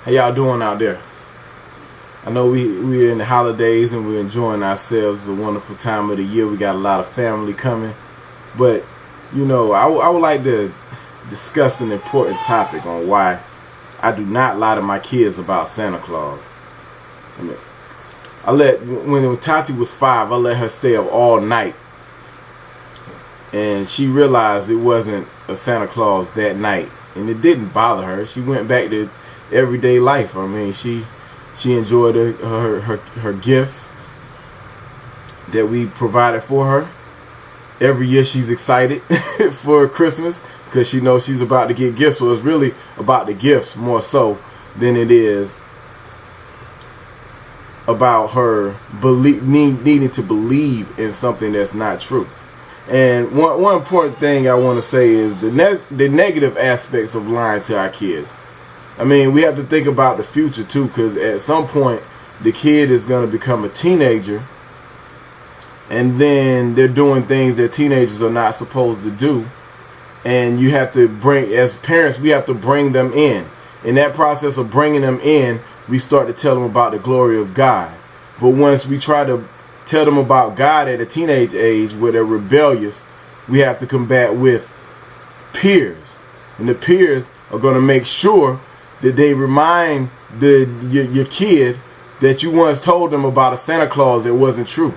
How y'all doing out there? I know we're in the holidays and we're enjoying ourselves. It's a wonderful time of the year. We got a lot of family coming. But, you know, I would like to discuss an important topic on why I do not lie to my kids about Santa Claus. I mean, when Tati was 5, I let her stay up all night. And she realized it wasn't a Santa Claus that night. And it didn't bother her. She went back to everyday life. I mean, she enjoyed her gifts that we provided for her. Every year she's excited for Christmas because she knows she's about to get gifts. So it's really about the gifts more so than it is about her needing to believe in something that's not true. And one important thing I want to say is the negative aspects of lying to our kids. I mean, we have to think about the future too, because at some point the kid is going to become a teenager, and then they're doing things that teenagers are not supposed to do. And you have to as parents, we have to bring them in. In that process of bringing them in, we start to tell them about the glory of God. But once we try to tell them about God at a teenage age where they're rebellious, we have to combat with peers. And the peers are going to make sure that they remind your kid that you once told them about a Santa Claus that wasn't true.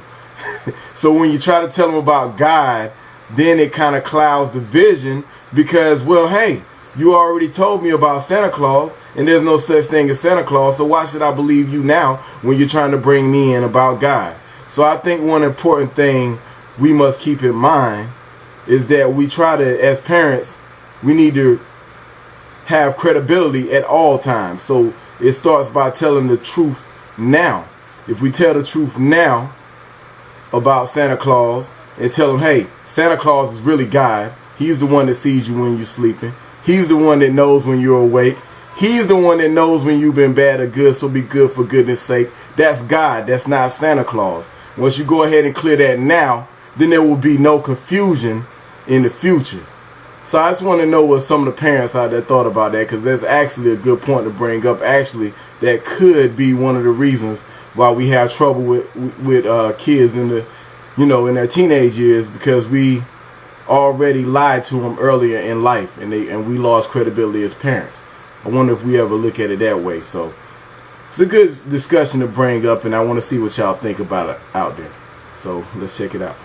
So when you try to tell them about God, then it kind of clouds the vision because, well, hey, you already told me about Santa Claus and there's no such thing as Santa Claus, so why should I believe you now when you're trying to bring me in about God? So I think one important thing we must keep in mind is that we try to, as parents, we need to have credibility at all times. So it starts by telling the truth now. If we tell the truth now about Santa Claus and tell them, hey, Santa Claus is really God. He's the one that sees you when you're sleeping. He's the one that knows when you're awake. He's the one that knows when you've been bad or good, so be good for goodness sake. That's God. That's not Santa Claus. Once you go ahead and clear that now, then there will be no confusion in the future. So I just want to know what some of the parents out there thought about that, because that's actually a good point to bring up. Actually, that could be one of the reasons why we have trouble with kids in their teenage years, because we already lied to them earlier in life, and we lost credibility as parents. I wonder if we ever look at it that way. So it's a good discussion to bring up, and I want to see what y'all think about it out there. So let's check it out.